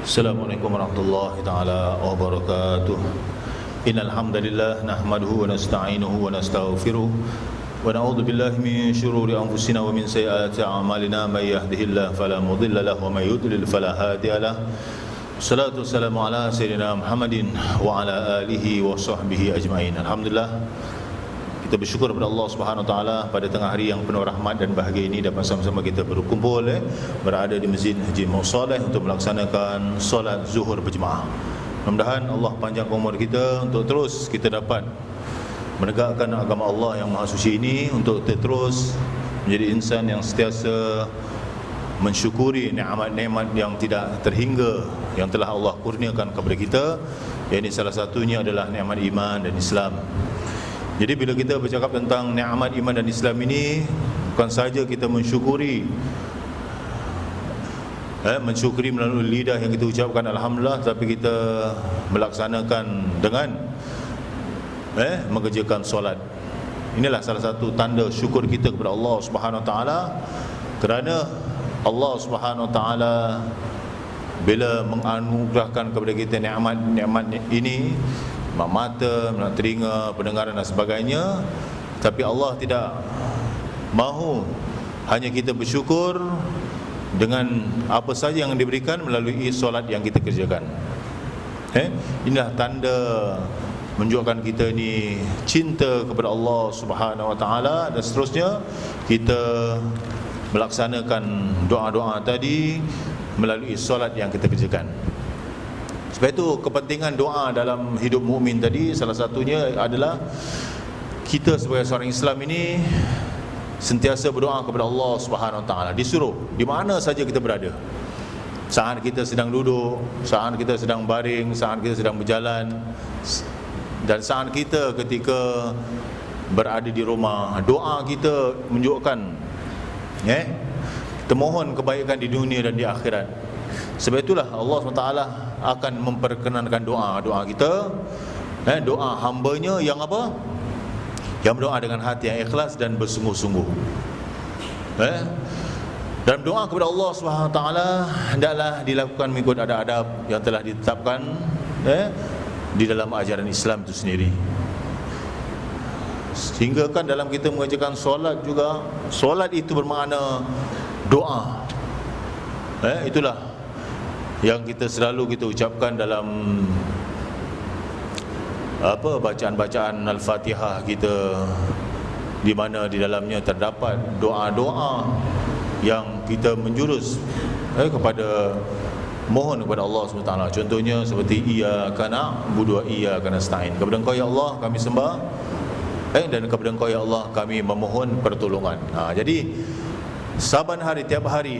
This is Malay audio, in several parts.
Assalamualaikum warahmatullahi taala wabarakatuh. Innal hamdalillah nahmaduhu wa nasta'inuhu wa nastaghfiruh wa na'udzu billahi min shururi anfusina wa min sayyiati a'malina may yahdihillahu fala mudilla lahu wa may yudlil fala hadiya lahu. Wassalatu wassalamu ala sayyidina Muhammadin wa ala alihi wa sahbihi ajma'in. Alhamdulillah, kita bersyukur kepada Allah Subhanahu Wa Taala pada tengah hari yang penuh rahmat dan bahagia ini dapat sama-sama kita berkumpul berada di Masjid Haji Mausaleh untuk melaksanakan solat zuhur berjemaah. Mudah-mudahan Allah panjangkan umur kita untuk terus kita dapat menegakkan agama Allah yang maha suci ini, untuk terus menjadi insan yang sentiasa mensyukuri nikmat-nikmat yang tidak terhingga yang telah Allah kurniakan kepada kita. Yang ini salah satunya adalah nikmat iman dan Islam. Jadi bila kita bercakap tentang nikmat iman dan Islam ini, bukan saja kita mensyukuri melalui lidah yang kita ucapkan alhamdulillah, tapi kita melaksanakan dengan mengerjakan solat. Inilah salah satu tanda syukur kita kepada Allah Subhanahu Wa Taala, kerana Allah Subhanahu Wa Taala bila menganugerahkan kepada kita nikmat-nikmat ini, mata, telinga, pendengaran dan sebagainya, tapi Allah tidak mahu hanya kita bersyukur dengan apa saja yang diberikan melalui solat yang kita kerjakan. Inilah tanda menunjukkan kita ni cinta kepada Allah Subhanahu Wa Taala, dan seterusnya kita melaksanakan doa-doa tadi melalui solat yang kita kerjakan. Sebab itu kepentingan doa dalam hidup mukmin tadi, salah satunya adalah kita sebagai seorang Islam ini sentiasa berdoa kepada Allah Subhanahu Wa Taala. Disuruh di mana saja kita berada, saat kita sedang duduk, saat kita sedang baring, saat kita sedang berjalan, dan saat kita ketika berada di rumah, doa kita menunjukkan kita mohon kebaikan di dunia dan di akhirat. Sebab itulah Allah SWT akan memperkenankan doa-doa kita, doa hambanya yang apa? Yang berdoa dengan hati yang ikhlas dan bersungguh-sungguh. Dalam doa kepada Allah SWT hendaklah dilakukan mengikut adab-adab yang telah ditetapkan di dalam ajaran Islam itu sendiri. Sehingga kan dalam kita mengerjakan solat juga, solat itu bermakna doa. Itulah yang kita selalu kita ucapkan dalam bacaan-bacaan Al-Fatihah kita, di mana di dalamnya terdapat doa-doa yang kita menjurus kepada mohon kepada Allah SWT. Contohnya seperti iyyaka na'budu wa iyyaka nasta'in, kepada Engkau ya Allah kami sembah, dan kepada Engkau ya Allah kami memohon pertolongan. Jadi saban hari, tiap hari,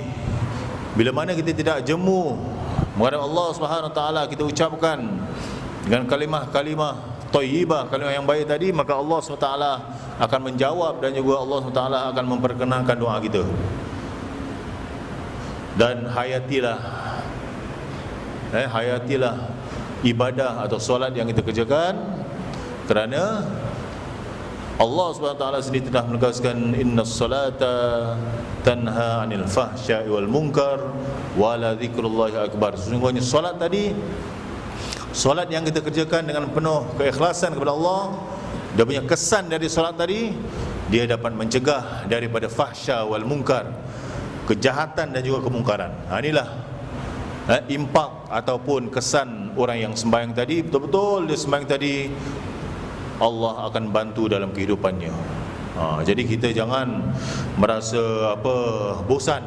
bila mana kita tidak jemu menghadap Allah Subhanahu Wa Taala, kita ucapkan dengan kalimah-kalimah thayyibah, kalimah yang baik tadi, maka Allah SWT akan menjawab, dan juga Allah SWT akan memperkenankan doa kita. Dan hayatilah ibadah atau solat yang kita kerjakan, kerana Allah SWT sendiri telah menegaskan innas salata tanha 'anil fahsya'i wal munkar wa la dzikrullahi akbar. Sesungguhnya solat tadi, solat yang kita kerjakan dengan penuh keikhlasan kepada Allah, dia punya kesan dari solat tadi, dia dapat mencegah daripada fahsya wal munkar, kejahatan dan juga kemungkaran. Inilah impak ataupun kesan orang yang sembahyang tadi. Betul-betul dia sembahyang tadi, Allah akan bantu dalam kehidupannya. Jadi kita jangan merasa bosan.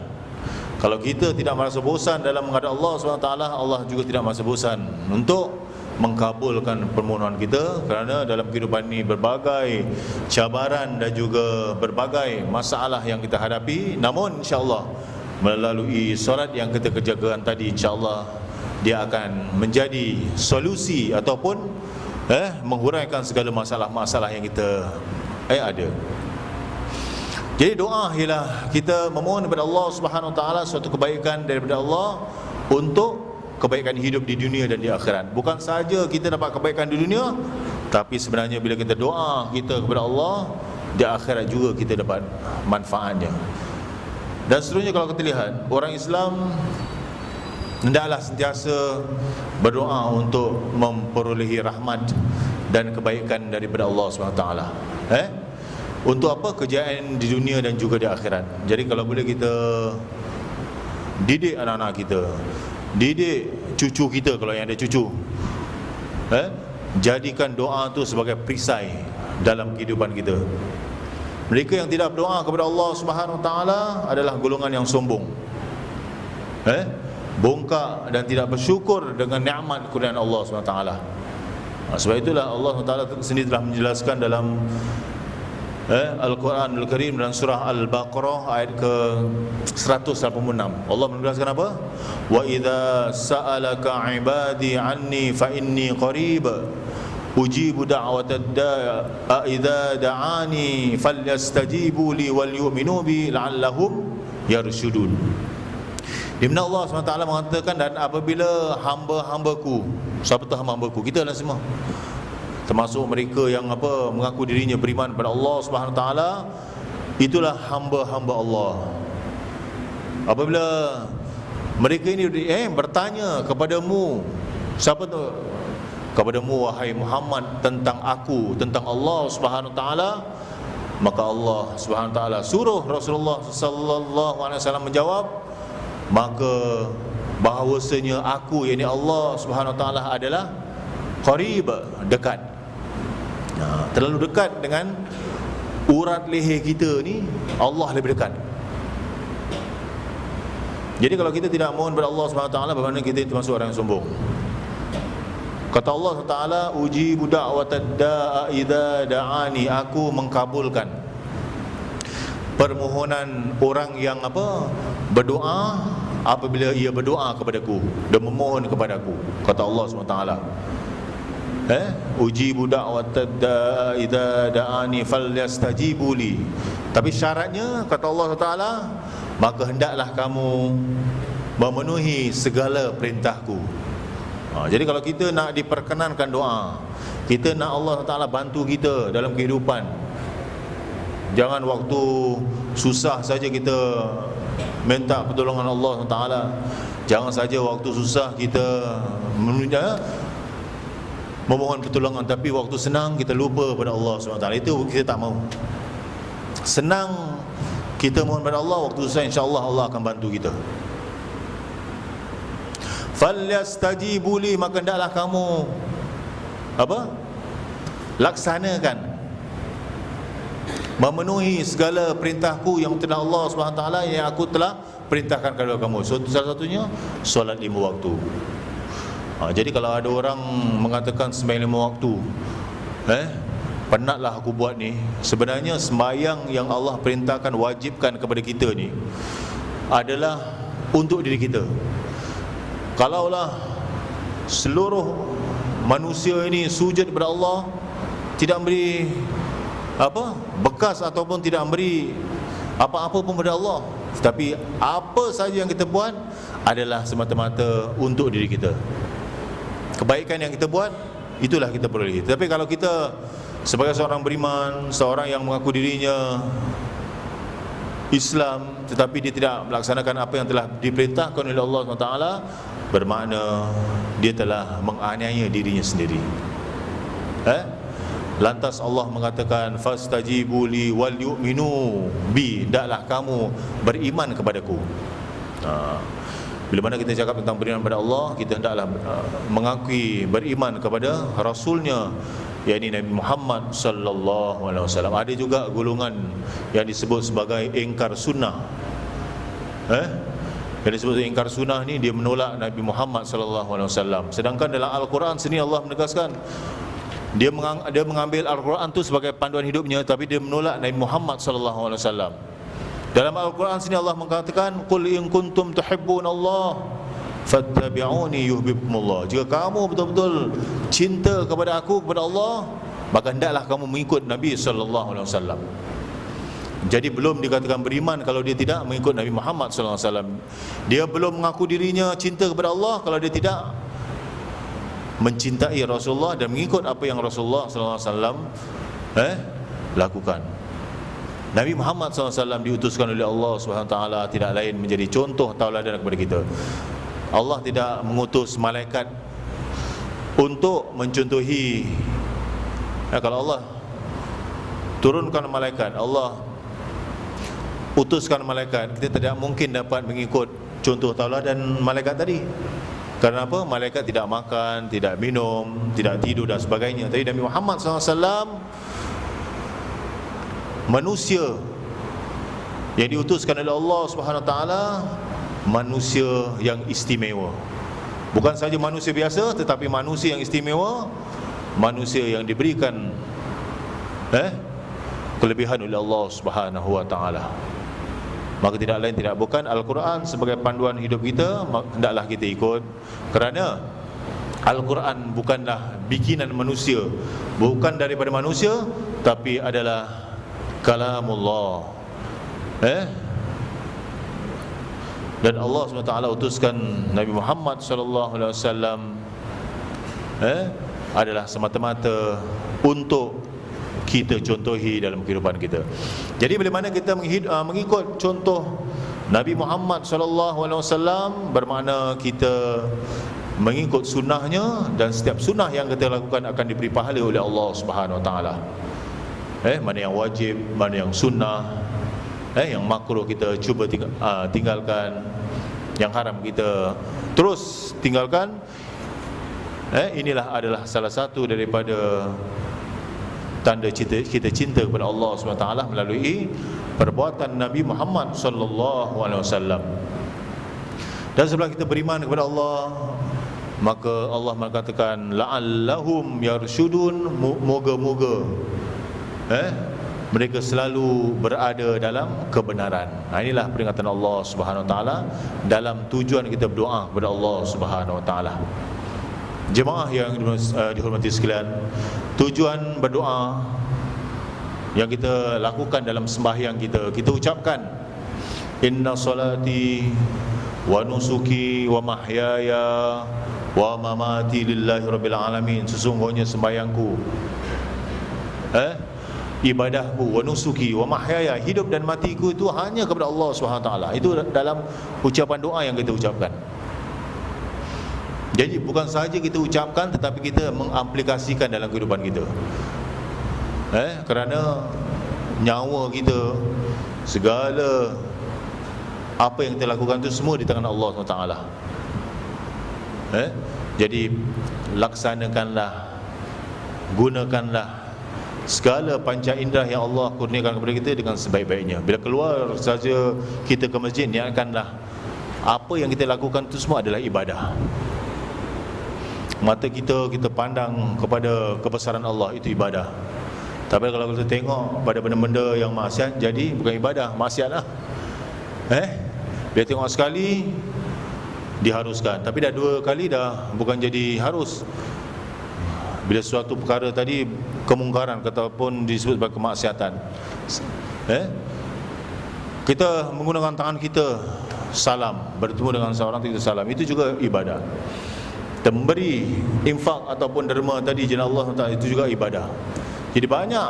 Kalau kita tidak merasa bosan dalam menghadap Allah SWT, Allah juga tidak merasa bosan untuk mengkabulkan permohonan kita, kerana dalam kehidupan ini berbagai cabaran dan juga berbagai masalah yang kita hadapi. Namun insya-Allah melalui solat yang kita kerjakan tadi, insya-Allah dia akan menjadi solusi ataupun menghuraikan segala masalah-masalah yang kita ada. Jadi doa ialah kita memohon kepada Allah Subhanahu Wa Taala suatu kebaikan daripada Allah untuk kebaikan hidup di dunia dan di akhirat. Bukan saja kita dapat kebaikan di dunia, tapi sebenarnya bila kita doa kita kepada Allah, di akhirat juga kita dapat manfaatnya. Dan seterusnya, kalau kita lihat orang Islam hendaklah sentiasa berdoa untuk memperolehi rahmat dan kebaikan daripada Allah SWT. Untuk apa? Kejayaan di dunia dan juga di akhirat. Jadi kalau boleh kita didik anak-anak kita, didik cucu kita kalau yang ada cucu, jadikan doa tu sebagai perisai dalam kehidupan kita. Mereka yang tidak berdoa kepada Allah Subhanahu Wa Taala adalah golongan yang sombong, bongkak dan tidak bersyukur dengan nikmat kurniaan Allah Subhanahu Wa Taala. Sebab itulah Allah Subhanahu Wa Taala sendiri telah menjelaskan dalam Al-Quran Al-Karim dalam surah Al-Baqarah ayat ke 186. Allah menjelaskan apa? Wa idza sa'alaka 'ibadi 'anni fa inni qarib ujibu da'watad da'i idza da'ani falyastajibu li wal yu'minu bi la'allahum yarshudun. Di mana Allah SWT mengatakan, dan apabila hamba-hambaku, siapa tu hamba-hambaku? Kita lah semua, termasuk mereka yang mengaku dirinya beriman kepada Allah Subhanahu Taala, itulah hamba-hamba Allah. Apabila mereka ini bertanya kepadamu, siapa tu? Kepadamu wahai Muhammad, tentang aku, tentang Allah Subhanahu Taala, maka Allah Subhanahu Taala suruh Rasulullah sallallahu alaihi wasallam menjawab, maka bahawasanya aku, yakni Allah Subhanahu Taala adalah qarib, dekat. Terlalu dekat dengan urat leher kita ni, Allah lebih dekat. Jadi kalau kita tidak mohon kepada Allah SWT, bagaimana kita termasuk orang yang sombong? Kata Allah SWT, ujibu da'watad da'a idza da'ani, aku mengkabulkan permohonan orang yang berdoa apabila ia berdoa kepadaku dan memohon kepadaku. Kata Allah SWT, ujibu da'watad da'a idza da'ani falyastajibu li. Tapi syaratnya, kata Allah Taala, maka hendaklah kamu memenuhi segala perintahku. Jadi kalau kita nak diperkenankan doa, kita nak Allah Taala bantu kita dalam kehidupan, jangan waktu susah saja kita minta pertolongan Allah Taala. Jangan saja waktu susah kita memohon pertolongan, tapi waktu senang kita lupa pada Allah SWT. Itu kita tak mahu. Senang kita mohon pada Allah, waktu susah insya-Allah Allah akan bantu kita. Falyastajibu li, maka hendaklah kamu laksanakan, memenuhi segala perintahku yang telah Allah SWT, yang aku telah perintahkan kepada kamu. Salah satunya solat 5 waktu. Jadi kalau ada orang mengatakan sembahyang 5 waktu, penatlah aku buat ni, sebenarnya sembahyang yang Allah perintahkan, wajibkan kepada kita ni adalah untuk diri kita. Kalaulah seluruh manusia ini sujud kepada Allah, tidak beri bekas ataupun tidak beri apa-apa pun kepada Allah, tetapi apa saja yang kita buat adalah semata-mata untuk diri kita. Kebaikan yang kita buat, itulah kita peroleh. Tapi kalau kita sebagai seorang beriman, seorang yang mengaku dirinya Islam, tetapi dia tidak melaksanakan apa yang telah diperintahkan oleh Allah SWT, bermakna dia telah menganiaya dirinya sendiri. Lantas Allah mengatakan, fastajibu li wal yu'minu bi, hendaklah kamu beriman kepadaku. Bila mana kita cakap tentang beriman kepada Allah, kita hendaklah mengakui beriman kepada Rasulnya, yakni Nabi Muhammad sallallahu alaihi wasallam. Ada juga golongan yang disebut sebagai ingkar sunnah. Yang disebut ingkar sunnah ni, dia menolak Nabi Muhammad sallallahu alaihi wasallam. Sedangkan dalam Al-Quran sini Allah menegaskan, dia mengambil Al-Quran tu sebagai panduan hidupnya, tapi dia menolak Nabi Muhammad sallallahu alaihi wasallam. Dalam Al-Quran sini Allah mengatakan, qul in kuntum tuhibbunallah fattabi'uni yuhibbukumullah. Jika kamu betul-betul cinta kepada aku, kepada Allah, maka hendaklah kamu mengikut Nabi sallallahu alaihi wasallam. Jadi belum dikatakan beriman kalau dia tidak mengikut Nabi Muhammad sallallahu alaihi wasallam. Dia belum mengaku dirinya cinta kepada Allah kalau dia tidak mencintai Rasulullah dan mengikut apa yang Rasulullah sallallahu alaihi wasallam lakukan. Nabi Muhammad SAW diutuskan oleh Allah SWT tidak lain menjadi contoh tauladan kepada kita. Allah tidak mengutus malaikat untuk mencontohi. Kalau Allah turunkan malaikat, Allah utuskan malaikat, kita tidak mungkin dapat mengikut contoh tauladan malaikat tadi. Karena apa? Malaikat tidak makan, tidak minum, tidak tidur dan sebagainya. Tapi Nabi Muhammad SAW manusia yang diutuskan oleh Allah Subhanahu Wa Taala, manusia yang istimewa. Bukan saja manusia biasa, tetapi manusia yang istimewa, manusia yang diberikan kelebihan oleh Allah Subhanahu Wa Taala. Maka tidak lain tidak bukan Al-Quran sebagai panduan hidup kita, hendaklah kita ikut. Kerana Al-Quran bukanlah bikinan manusia, bukan daripada manusia, tapi adalah kalamullah. Dan Allah SWT utuskan Nabi Muhammad SAW adalah semata-mata untuk kita contohi dalam kehidupan kita. Jadi bila mana kita mengikut contoh Nabi Muhammad SAW, bermakna kita mengikut sunnahnya, dan setiap sunnah yang kita lakukan akan diberi pahala oleh Allah Subhanahu Wa Taala. Mana yang wajib, mana yang sunnah, yang makruh kita cuba tinggalkan, yang haram kita terus tinggalkan. Inilah adalah salah satu daripada tanda kita cinta kepada Allah SWT melalui perbuatan Nabi Muhammad SAW. Dan setelah kita beriman kepada Allah, maka Allah mengatakan la'allahum yarshudun, moga-moga mereka selalu berada dalam kebenaran. Inilah peringatan Allah Subhanahu Wa Taala dalam tujuan kita berdoa kepada Allah Subhanahu Wa Taala. Jemaah yang dihormati sekalian, tujuan berdoa yang kita lakukan dalam sembahyang kita ucapkan inna salati wa nusuki wa mahyaya wa mamati lillahi rabbil alamin. Sesungguhnya sembahyangku, ibadahku, wa nusuki wa mahyaya, hidup dan matiku itu hanya kepada Allah SWT. Itu dalam ucapan doa yang kita ucapkan. Jadi bukan sahaja kita ucapkan, tetapi kita mengaplikasikan dalam kehidupan kita. Kerana nyawa kita, segala apa yang kita lakukan itu semua di tangan Allah SWT. Jadi laksanakanlah, gunakanlah segala panca indera yang Allah kurniakan kepada kita dengan sebaik-baiknya. Bila keluar saja kita ke masjid, niatkanlah apa yang kita lakukan itu semua adalah ibadah. Mata kita pandang kepada kebesaran Allah, itu ibadah. Tapi kalau kita tengok pada benda-benda yang maksiat, jadi bukan ibadah, maksiat lah. Bila tengok sekali diharuskan, tapi dah dua kali dah bukan jadi harus. Bila suatu perkara tadi kemungkaran ataupun disebut sebagai kemaksiatan, kita menggunakan tangan kita salam, bertemu dengan seorang kita salam, itu juga ibadah. Kita memberi infak ataupun derma tadi jana Allah SWT, itu juga ibadah. Jadi banyak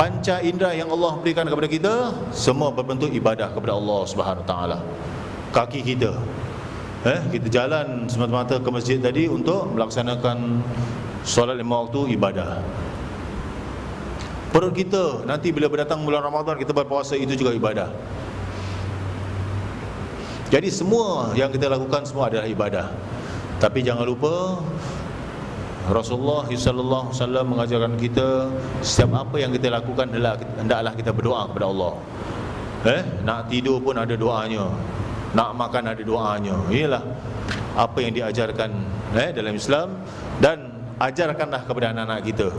panca indera yang Allah berikan kepada kita, semua berbentuk ibadah kepada Allah SWT. Kaki kita, kita jalan semata-mata ke masjid tadi untuk melaksanakan solat 5 waktu, ibadah. Perut kita, nanti bila berdatang bulan Ramadan kita berpuasa, itu juga ibadah. Jadi semua yang kita lakukan semua adalah ibadah. Tapi jangan lupa Rasulullah SAW mengajarkan kita, setiap apa yang kita lakukan hendaklah kita berdoa kepada Allah. Nak tidur pun ada doanya, nak makan ada doanya. Inilah apa yang diajarkan dalam Islam. Dan ajarkanlah kepada anak-anak kita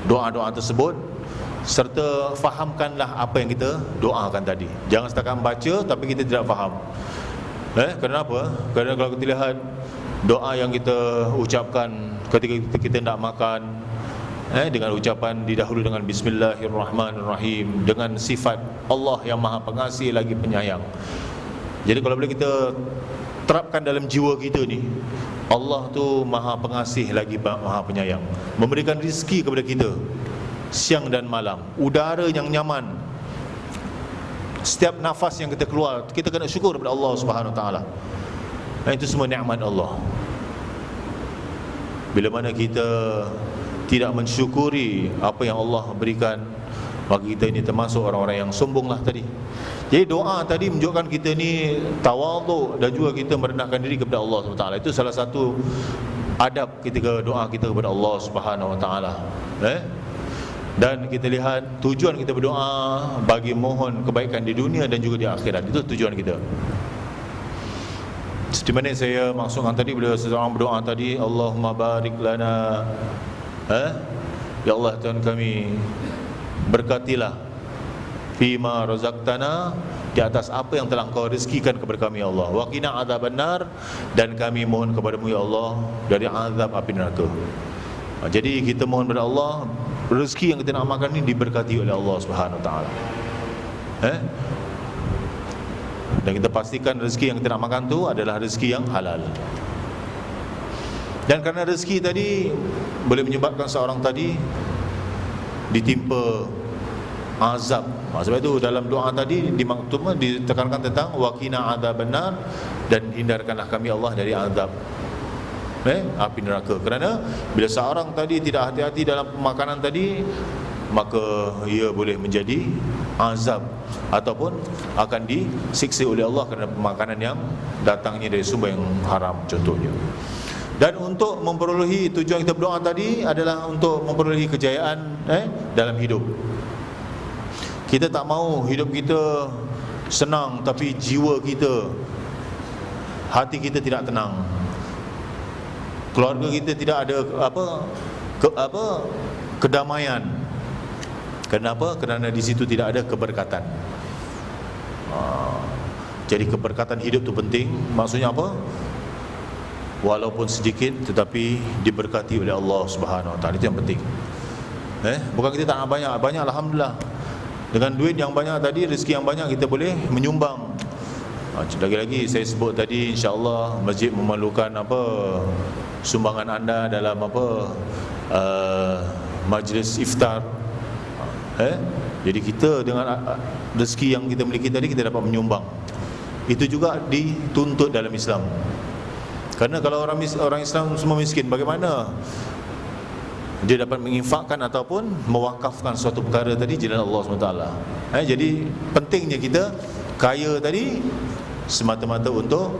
doa-doa tersebut, serta fahamkanlah apa yang kita doakan tadi. Jangan setakat baca tapi kita tidak faham. Kenapa? Kerana kalau kita lihat doa yang kita ucapkan ketika kita nak makan, dengan ucapan didahului dengan Bismillahirrahmanirrahim, dengan sifat Allah yang Maha Pengasih lagi Penyayang. Jadi kalau boleh kita terapkan dalam jiwa kita ni, Allah tu Maha Pengasih lagi Maha Penyayang, memberikan rezeki kepada kita siang dan malam, udara yang nyaman. Setiap nafas yang kita keluar, kita kena syukur kepada Allah Subhanahu Wa Taala. Itu semua nikmat Allah. Bila mana kita tidak mensyukuri apa yang Allah berikan, maka kita ini termasuk orang-orang yang sombonglah tadi. Jadi doa tadi menunjukkan kita ni tawaduk dan juga kita merendahkan diri kepada Allah SWT. Itu salah satu adab ketika doa kita kepada Allah Subhanahu Wa Taala. Dan kita lihat tujuan kita berdoa bagi mohon kebaikan di dunia dan juga di akhirat. Itu tujuan kita. Seperti mana saya maksudkan tadi, bila seseorang berdoa tadi, Allahumma barik lana, ya Allah Tuhan kami, berkatilah fima razaqtana, di atas apa yang telah Engkau rezekikan kepada kami ya Allah. Wa qina adzabannar, dan kami mohon kepadamu ya Allah dari azab api neraka. Jadi kita mohon kepada Allah, rezeki yang kita nak makan ini diberkati oleh Allah Subhanahu Wa Taala. Dan kita pastikan rezeki yang kita nak makan tu adalah rezeki yang halal. Dan kerana rezeki tadi boleh menyebabkan seorang tadi ditimpa azab. Sebab itu dalam doa tadi dimaktub ditekankan tentang waqina adzabannar, dan hindarkanlah kami Allah dari azab api neraka. Kerana bila seorang tadi tidak hati-hati dalam makanan tadi, maka ia boleh menjadi azab ataupun akan disiksa oleh Allah kerana makanan yang datangnya dari sumber yang haram contohnya. Dan untuk memperolehi tujuan kita berdoa tadi adalah untuk memperolehi kejayaan dalam hidup. Kita tak mahu hidup kita senang tapi jiwa kita, hati kita tidak tenang. Keluarga kita tidak ada kedamaian. Kenapa? Kerana di situ tidak ada keberkatan. Jadi keberkatan hidup itu penting. Maksudnya apa? Walaupun sedikit tetapi diberkati oleh Allah Subhanahu Wa Taala. Itu yang penting. Bukan kita tak nak banyak. Banyak alhamdulillah. Dengan duit yang banyak tadi, rezeki yang banyak, kita boleh menyumbang. Lagi-lagi saya sebut tadi, insya-Allah masjid memerlukan sumbangan anda dalam majlis iftar. Jadi kita dengan rezeki yang kita miliki tadi, kita dapat menyumbang. Itu juga dituntut dalam Islam. Kerana kalau orang Islam semua miskin, bagaimana dia dapat menginfakkan ataupun mewakafkan suatu perkara tadi jalan Allah SWT. Jadi pentingnya kita kaya tadi semata-mata untuk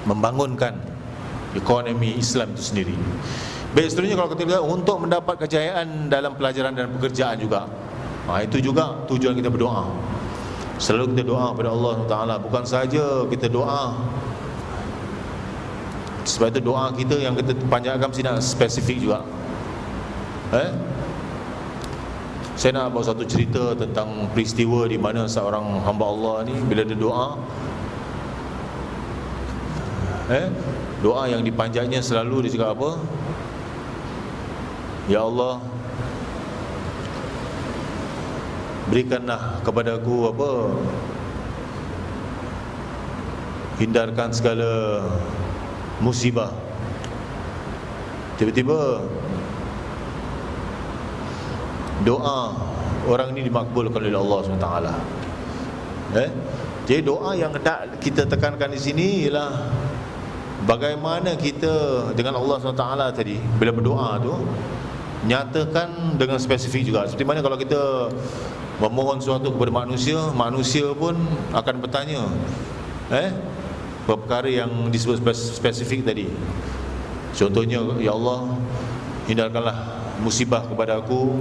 membangunkan ekonomi Islam itu sendiri. Baik, seterusnya kalau kita lihat untuk mendapat kejayaan dalam pelajaran dan pekerjaan juga. Itu juga tujuan kita berdoa. Selalu kita doa kepada Allah Taala, bukan saja kita doa. Sebab itu doa kita yang kita panjatkan mesti nak spesifik juga. Saya nak bawa satu cerita tentang peristiwa di mana seorang hamba Allah ni bila dia doa, doa yang dipanjatnya selalu dia cakap apa? Ya Allah, berikanlah kepadaku hindarkan segala musibah. Tiba-tiba doa orang ini dimakbulkan oleh Allah SWT. Jadi doa yang hendak kita tekankan di sini ialah bagaimana kita dengan Allah SWT tadi bila berdoa tu nyatakan dengan spesifik juga. Seperti mana kalau kita memohon sesuatu kepada manusia, manusia pun akan bertanya perkara yang disebut spesifik tadi. Contohnya, ya Allah, hindarkanlah musibah kepada aku,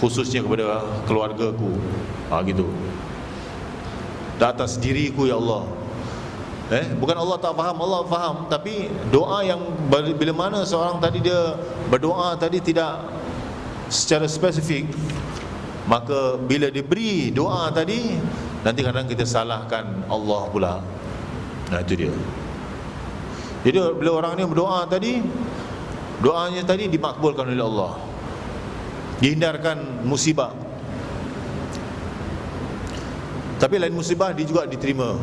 khususnya kepada keluargaku, gitu. Di atas diriku ya Allah. Bukan Allah tak faham, Allah faham. Tapi doa yang bila mana seorang tadi dia berdoa tadi tidak secara spesifik, maka bila diberi doa tadi, nanti kadang kita salahkan Allah pula. Itu dia. Jadi bila orang ni berdoa tadi, doanya tadi dimakbulkan oleh Allah, dihindarkan musibah. Tapi lain musibah dia juga diterima.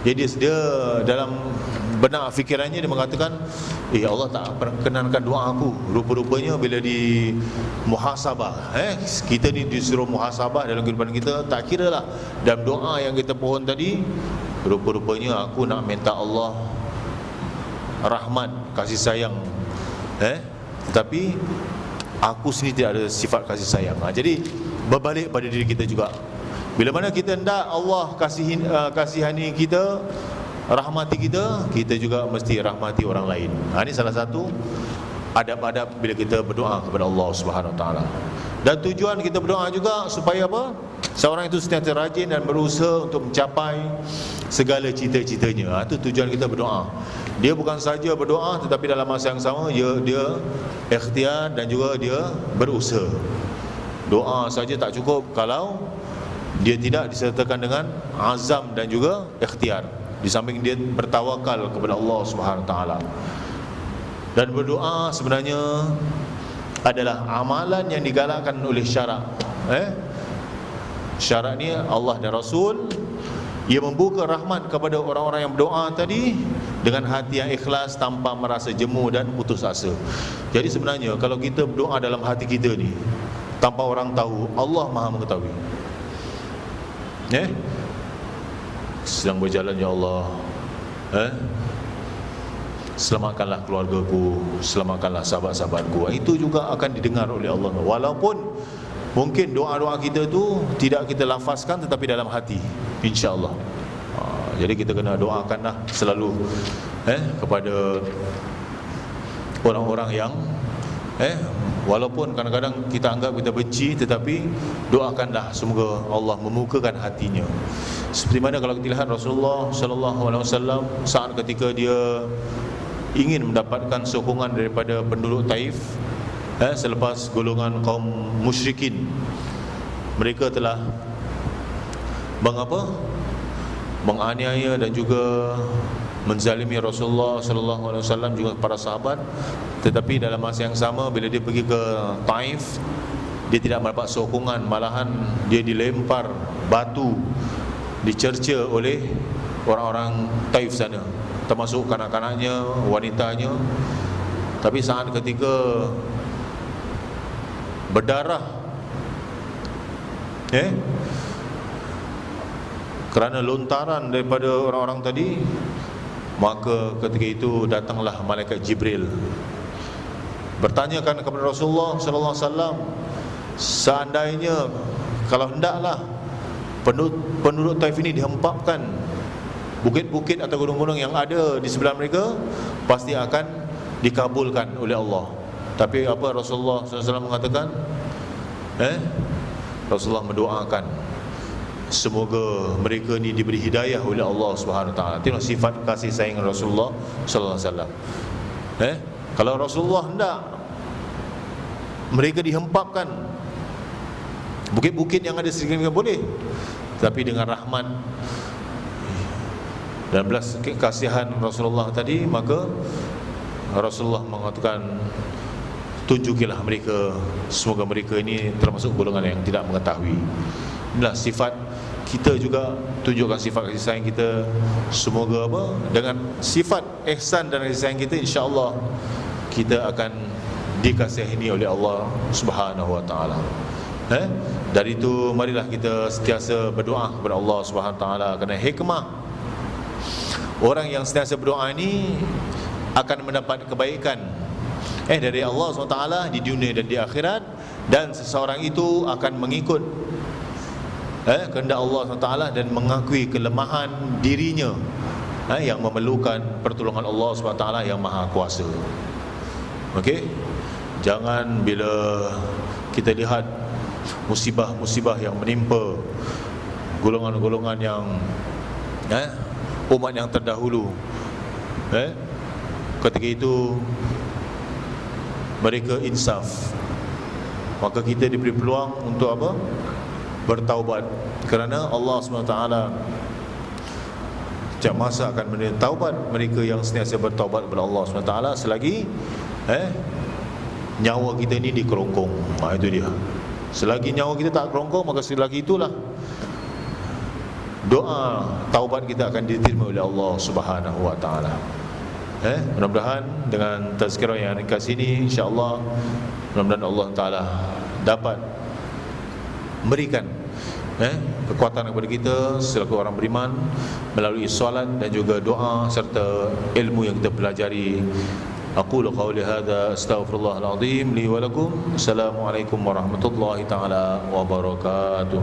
Jadi dia dalam benak fikirannya dia mengatakan, Allah tak perkenankan doa aku. Rupa-rupanya bila di muhasabah, kita ni disuruh muhasabah dalam kehidupan kita, tak kira lah dalam doa yang kita pohon tadi, rupa-rupanya aku nak minta Allah rahmat, kasih sayang, tetapi aku sendiri tidak ada sifat kasih sayang. Jadi berbalik pada diri kita juga. Bila mana kita hendak Allah kasihani kita, rahmati kita, kita juga mesti rahmati orang lain. Ini salah satu adab-adab bila kita berdoa kepada Allah Subhanahu Wa Taala. Dan tujuan kita berdoa juga supaya apa? Seorang itu sentiasa rajin dan berusaha untuk mencapai segala cita-citanya. Itu tujuan kita berdoa. Dia bukan saja berdoa, tetapi dalam masa yang sama dia ikhtiar dan juga dia berusaha. Doa saja tak cukup kalau dia tidak disertakan dengan azam dan juga ikhtiar. Di samping dia bertawakal kepada Allah Subhanahu Wa Taala. Dan berdoa sebenarnya adalah amalan yang digalakkan oleh syarak. Syarak ni Allah dan Rasul, ia membuka rahmat kepada orang-orang yang berdoa tadi dengan hati yang ikhlas, tanpa merasa jemu dan putus asa. Jadi sebenarnya kalau kita berdoa dalam hati kita ni tanpa orang tahu, Allah Maha mengetahui. Sedang berjalan, ya Allah, selamatkanlah keluargaku, selamatkanlah sahabat-sahabatku. Itu juga akan didengar oleh Allah. Walaupun mungkin doa-doa kita tu tidak kita lafazkan, tetapi dalam hati, insya-Allah. Jadi kita kena doakanlah selalu kepada orang-orang yang walaupun kadang-kadang kita anggap kita benci, tetapi doakanlah semoga Allah memukakan hatinya. Seperti mana kalau kita lihat Rasulullah sallallahu alaihi wasallam saat ketika dia ingin mendapatkan sokongan daripada penduduk Taif, selepas golongan kaum musyrikin mereka telah menganiaya dan juga menzalimi Rasulullah sallallahu alaihi wasallam juga para sahabat. Tetapi dalam masa yang sama, bila dia pergi ke Taif, dia tidak mendapat sokongan, malahan dia dilempar batu, dicerca oleh orang-orang Taif sana, termasuk kanak-kanaknya, wanitanya. Tapi saat ketika berdarah kerana lontaran daripada orang-orang tadi, maka ketika itu datanglah malaikat Jibril bertanyakan kepada Rasulullah sallallahu alaihi wasallam, seandainya kalau hendaklah penduduk Taif ini dihempapkan, bukit-bukit atau gunung-gunung yang ada di sebelah mereka pasti akan dikabulkan oleh Allah. Tapi apa Rasulullah SAW mengatakan? Rasulullah mendoakan semoga mereka ni diberi hidayah oleh Allah Subhanahu Wa Taala. Itulah sifat kasih sayang Rasulullah sallallahu alaihi wasallam. Kalau Rasulullah hendak mereka dihempapkan, bukit-bukit yang ada sekitar mereka boleh, tapi dengan rahmat dan belas kasihan Rasulullah tadi, maka Rasulullah mengatakan, tunjukilah mereka, semoga mereka ini termasuk golongan yang tidak mengetahui. Inilah sifat kita juga, tunjukkan sifat kasih sayang kita. Semoga dengan sifat ihsan dan kasih sayang kita, insya-Allah kita akan dikasihani oleh Allah Subhanahu Wa Taala. Dari itu marilah kita sentiasa berdoa kepada Allah Subhanahu Wa Taala, kerana hikmah orang yang sentiasa berdoa ini akan mendapat kebaikan dari Allah SWT di dunia dan di akhirat. Dan seseorang itu akan mengikut kehendak Allah SWT dan mengakui kelemahan dirinya yang memerlukan pertolongan Allah SWT yang Maha Kuasa. Okey, jangan bila kita lihat musibah-musibah yang menimpa golongan-golongan yang umat yang terdahulu, ketika itu mereka insaf, maka kita diberi peluang untuk bertaubat, kerana Allah SWT setiap masa akan menerima taubat mereka yang sentiasa bertaubat kepada Allah SWT selagi nyawa kita ni dikerongkong. Itu dia. Selagi nyawa kita tak kerongkong, maka selagi itulah doa taubat kita akan diterima oleh Allah Subhanahu Wa Taala. Mudah-mudahan dengan tazkirah yang ringkas ini, insya-Allah mudah-mudahan Allah Taala dapat memberikan kekuatan kepada kita selaku orang beriman melalui solat dan juga doa serta ilmu yang kita pelajari. Aqulu qawli hadza astaghfirullahal azim li wa lakum. Assalamualaikum warahmatullahi taala wabarakatuh.